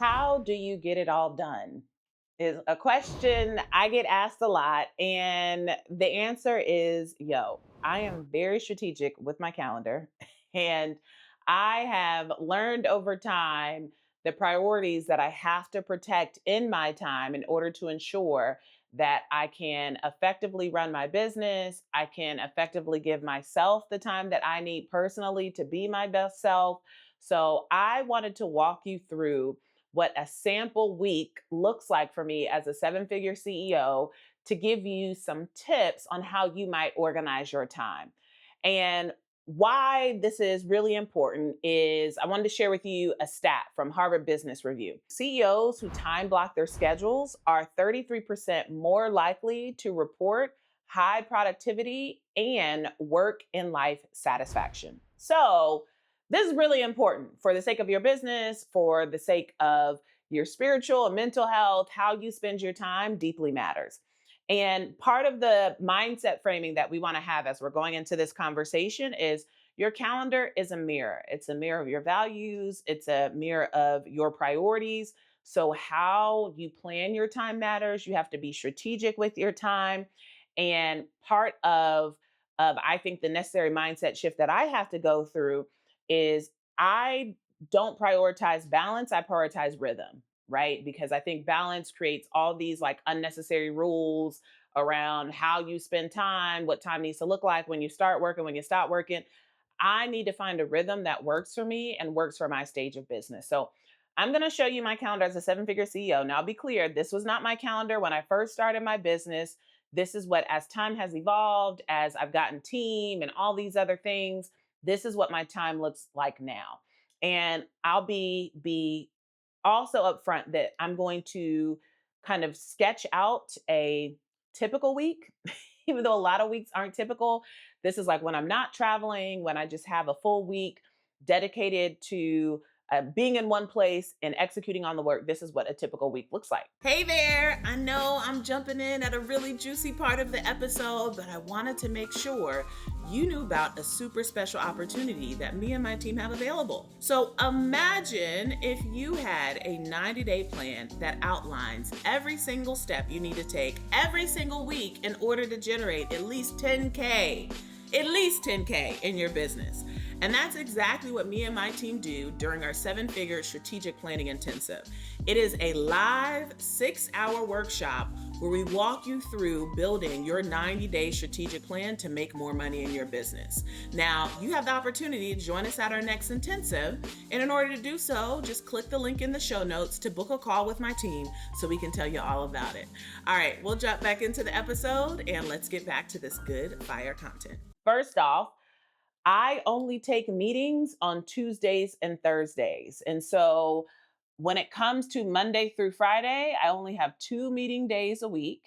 How do you get it all done? Is a question I get asked a lot. And the answer is I am very strategic with my calendar. And I have learned over time the priorities that I have to protect in my time in order to ensure that I can effectively run my business. I can effectively give myself the time that I need personally to be my best self. So I wanted to walk you through what a sample week looks like for me as a seven-figure CEO to give you some tips on how you might organize your time. And why this is really important is I wanted to share with you a stat from Harvard Business Review. CEOs who time block their schedules are 33% more likely to report high productivity and work and life satisfaction. So, this is really important for the sake of your business, for the sake of your spiritual and mental health. How you spend your time deeply matters. And part of the mindset framing that we want to have as we're going into this conversation is your calendar is a mirror. It's a mirror of your values, it's a mirror of your priorities. So, how you plan your time matters. You have to be strategic with your time. And part of I think the necessary mindset shift that I have to go through is I don't prioritize balance, I prioritize rhythm, right? Because I think balance creates all these like unnecessary rules around how you spend time, what time needs to look like when you start working, when you stop working. I need to find a rhythm that works for me and works for my stage of business. So I'm going to show you my calendar as a seven-figure CEO. Now, I'll be clear, this was not my calendar when I first started my business. This is what, as time has evolved, as I've gotten team and all these other things, this is what my time looks like now. And I'll be also upfront that I'm going to kind of sketch out a typical week, even though a lot of weeks aren't typical. This is like when I'm not traveling, when I just have a full week dedicated to being in one place and executing on the work. This is what a typical week looks like. Hey there, I know I'm jumping in at a really juicy part of the episode, but I wanted to make sure you knew about a super special opportunity that me and my team have available. So imagine if you had a 90-day plan that outlines every single step you need to take every single week in order to generate at least 10K in your business. And that's exactly what me and my team do during our seven-figure strategic planning intensive. It is a live 6-hour workshop where we walk you through building your 90-day strategic plan to make more money in your business. Now, you have the opportunity to join us at our next intensive. And in order to do so, just click the link in the show notes to book a call with my team so we can tell you all about it. All right, we'll jump back into the episode and let's get back to this good fire content. First off, I only take meetings on Tuesdays and Thursdays. And so when it comes to Monday through Friday, I only have 2 meeting days a week,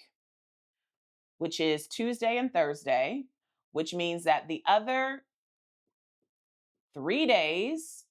which is Tuesday and Thursday, which means that the other 3 days,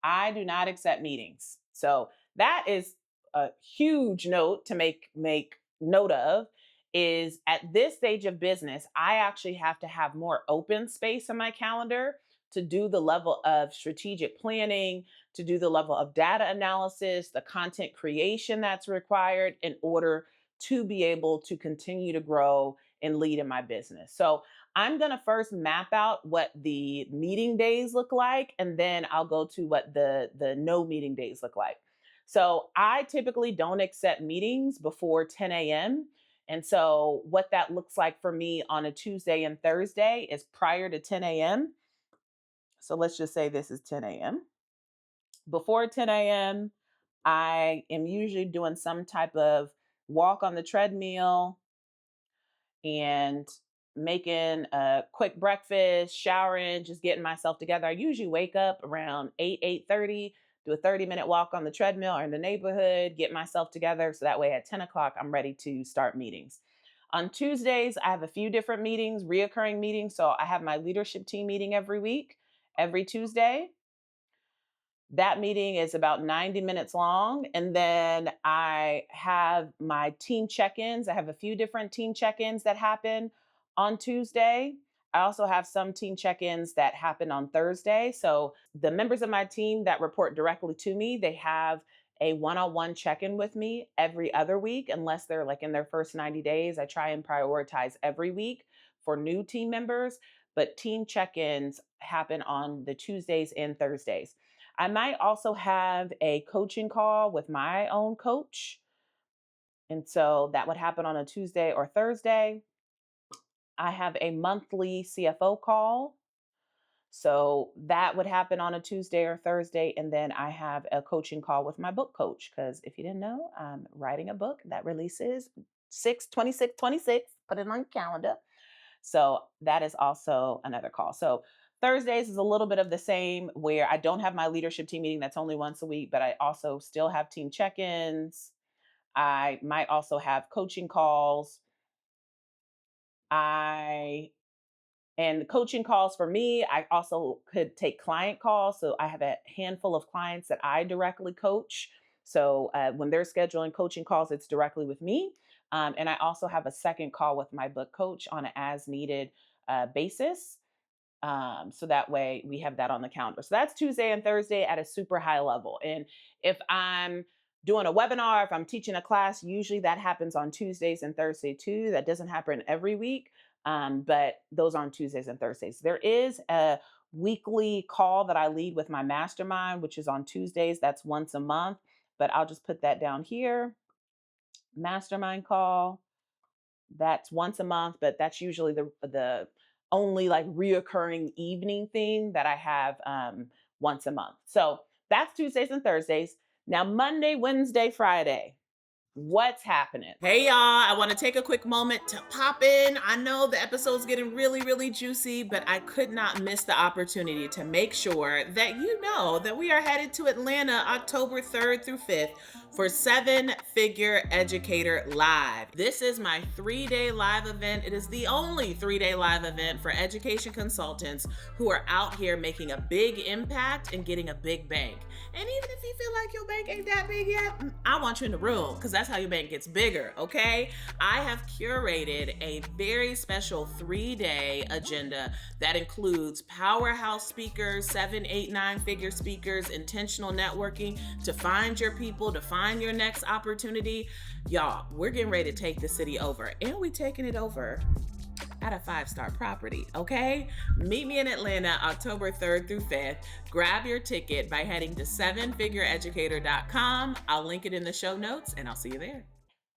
I do not accept meetings. So that is a huge note to make note of is at this stage of business, I actually have to have more open space in my calendar to do the level of strategic planning, to do the level of data analysis, the content creation that's required in order to be able to continue to grow and lead in my business. So I'm going to first map out what the meeting days look like, and then I'll go to what the no meeting days look like. So I typically don't accept meetings before 10 a.m. And so what that looks like for me on a Tuesday and Thursday is prior to 10 a.m. So let's just say this is 10 a.m. Before 10 a.m., I am usually doing some type of walk on the treadmill and making a quick breakfast, showering, just getting myself together. I usually wake up around 8:30, do a 30-minute walk on the treadmill or in the neighborhood, get myself together. So that way at 10 o'clock, I'm ready to start meetings. On Tuesdays, I have a few different meetings, reoccurring meetings. So I have my leadership team meeting every week, every Tuesday. That meeting is about 90 minutes long. And then I have my team check ins. I have a few different team check ins that happen on Tuesday. I also have some team check ins that happen on Thursday. So the members of my team that report directly to me, they have a one-on-one check-in with me every other week, unless they're like in their first 90 days. I try and prioritize every week for new team members, but team check-ins happen on the Tuesdays and Thursdays. I might also have a coaching call with my own coach. And so that would happen on a Tuesday or Thursday. I have a monthly CFO call. So that would happen on a Tuesday or Thursday. And then I have a coaching call with my book coach. Because if you didn't know, I'm writing a book that releases 6/26/26. Put it on your calendar. So that is also another call. So Thursdays is a little bit of the same, where I don't have my leadership team meeting that's only once a week, but I also still have team check ins. I might also have coaching calls. I And the coaching calls for me, I also could take client calls. So I have a handful of clients that I directly coach. So when they're scheduling coaching calls, it's directly with me. And I also have a second call with my book coach on an as needed basis. So that way we have that on the calendar. So that's Tuesday and Thursday at a super high level. And if I'm doing a webinar, if I'm teaching a class, usually that happens on Tuesdays and Thursday too. That doesn't happen every week, but those are on Tuesdays and Thursdays. There is a weekly call that I lead with my mastermind, which is on Tuesdays. That's once a month, but I'll just put that down here. Mastermind call. That's once a month, but that's usually the only like reoccurring evening thing that I have once a month. So that's Tuesdays and Thursdays. Now Monday, Wednesday, Friday. What's happening? Hey, y'all. I want to take a quick moment to pop in. I know the episode's getting really, really juicy, but I could not miss the opportunity to make sure that you know that we are headed to Atlanta October 3rd through 5th for Seven Figure Educator Live. This is my 3-day live event. It is the only 3-day live event for education consultants who are out here making a big impact and getting a big bank. And even if you feel like your bank ain't that big yet, I want you in the room, because that's how your bank gets bigger, okay? I have curated a very special 3-day agenda that includes powerhouse speakers, 7, 8, 9-figure speakers, intentional networking to find your people, to find your next opportunity. Y'all, we're getting ready to take the city over, and we're taking it over at a 5-star property, okay? Meet me in Atlanta October 3rd through 5th. Grab your ticket by heading to sevenfigureeducator.com. I'll link it in the show notes, and I'll see you there.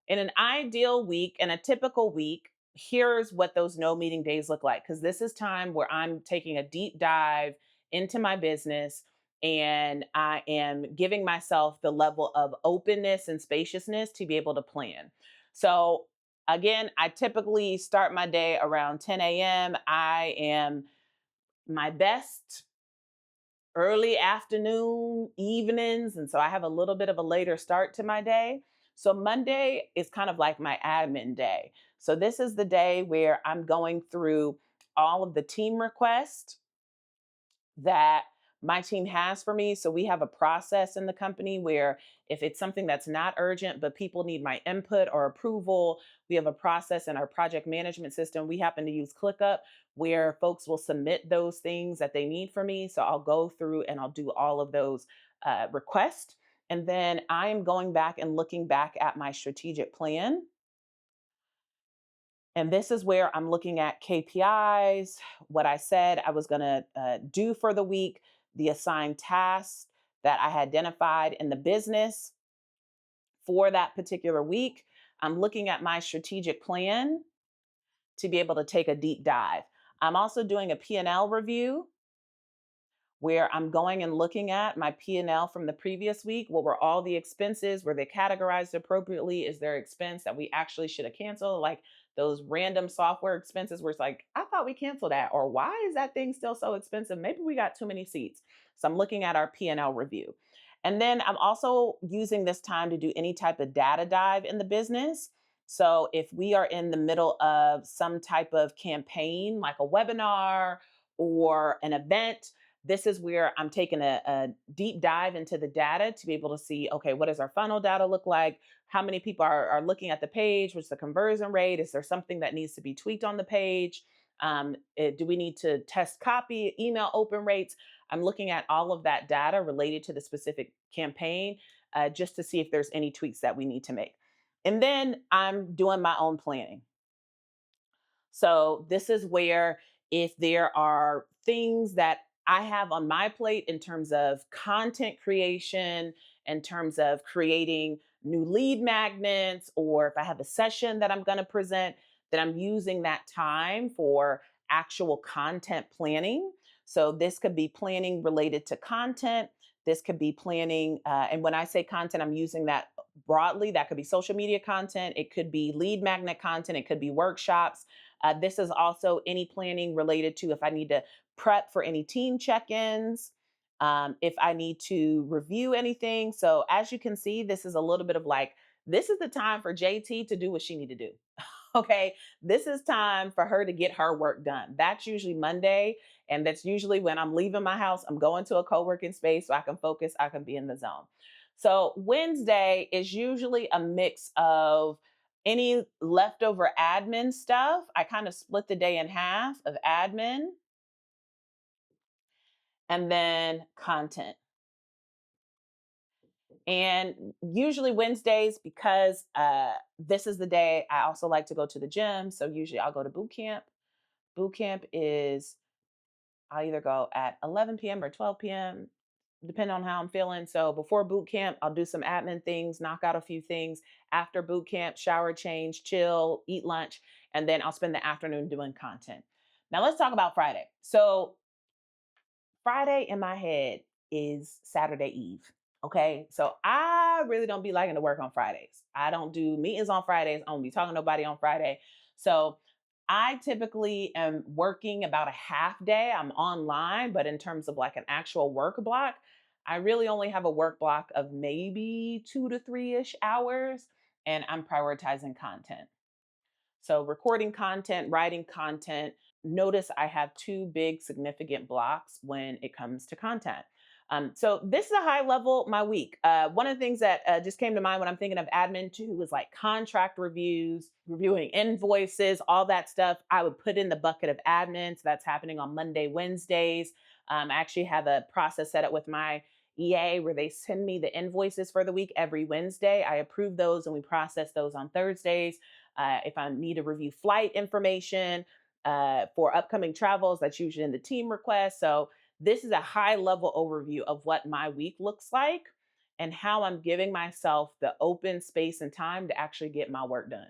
In an ideal week, in a typical week, here's what those no meeting days look like, because this is time where I'm taking a deep dive into my business, and I am giving myself the level of openness and spaciousness to be able to plan. So again, I typically start my day around 10 a.m. I am my best early afternoon, evenings. And so I have a little bit of a later start to my day. So Monday is kind of like my admin day. So this is the day where I'm going through all of the team requests that my team has for me. So we have a process in the company where if it's something that's not urgent, but people need my input or approval, we have a process in our project management system. We happen to use ClickUp, where folks will submit those things that they need from me. So I'll go through and I'll do all of those requests. And then I'm going back and looking back at my strategic plan. And this is where I'm looking at KPIs, what I said I was going to do for the week, the assigned tasks that I had identified in the business for that particular week. I'm looking at my strategic plan to be able to take a deep dive. I'm also doing a P&L review, where I'm going and looking at my P&L from the previous week. What were all the expenses? Were they categorized appropriately? Is there expense that we actually should have canceled? Like those random software expenses where it's like, I thought we canceled that, or why is that thing still so expensive? Maybe we got too many seats. So I'm looking at our P&L review. And then I'm also using this time to do any type of data dive in the business. So if we are in the middle of some type of campaign, like a webinar or an event, this is where I'm taking a deep dive into the data to be able to see, okay, what does our funnel data look like? How many people are looking at the page? What's the conversion rate? Is there something that needs to be tweaked on the page? Do we need to test copy, email open rates? I'm looking at all of that data related to the specific campaign. just to see if there's any tweaks that we need to make. And then I'm doing my own planning. So this is where if there are things that I have on my plate in terms of content creation, in terms of creating new lead magnets, or if I have a session that I'm going to present, that I'm using that time for actual content planning. So this could be planning related to content. This could be planning, and when I say content, I'm using that broadly. That could be social media content. It could be lead magnet content. It could be workshops. This is also any planning related to if I need to prep for any team check ins, if I need to review anything. So, as you can see, this is a little bit of like, this is the time for JT to do what she need to do. Okay, this is time for her to get her work done. That's usually Monday, and that's usually when I'm leaving my house. I'm going to a co-working space so I can focus, I can be in the zone. So Wednesday is usually a mix of any leftover admin stuff. I kind of split the day in half of admin and then content. And usually Wednesdays, because this is the day I also like to go to the gym. So usually I'll go to boot camp. Boot camp is, I'll either go at 11 p.m. or 12 p.m., depending on how I'm feeling. So before boot camp, I'll do some admin things, knock out a few things. After boot camp, shower, change, chill, eat lunch, and then I'll spend the afternoon doing content. Now let's talk about Friday. So Friday in my head is Saturday Eve. Okay. So I really don't be liking to work on Fridays. I don't do meetings on Fridays. I don't be talking to nobody on Friday. So I typically am working about a half day. I'm online, but in terms of like an actual work block, I really only have a work block of maybe 2 to 3 ish hours, and I'm prioritizing content. So, recording content, writing content. Notice I have two big significant blocks when it comes to content. So, this is a high level my week. One of the things that just came to mind when I'm thinking of admin too was like contract reviews, reviewing invoices, all that stuff. I would put in the bucket of admin. So, that's happening on Monday, Wednesdays. I actually have a process set up with my EA where they send me the invoices for the week every Wednesday. I approve those and we process those on Thursdays. If I need to review flight information for upcoming travels, that's usually in the team request. So, this is a high level overview of what my week looks like and how I'm giving myself the open space and time to actually get my work done.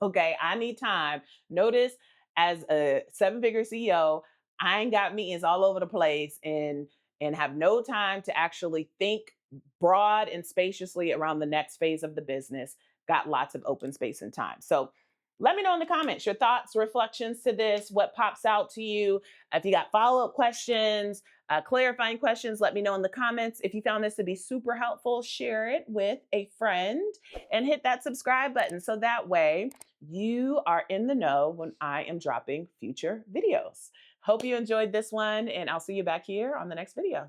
Okay, I need time. Notice, as a seven-figure CEO, I ain't got meetings all over the place and have no time to actually think broad and spaciously around the next phase of the business. Got lots of open space and time. So let me know in the comments your thoughts, reflections to this, what pops out to you. If you got follow-up questions, clarifying questions, let me know in the comments. If you found this to be super helpful, share it with a friend and hit that subscribe button so that way you are in the know when I am dropping future videos. Hope you enjoyed this one, and I'll see you back here on the next video.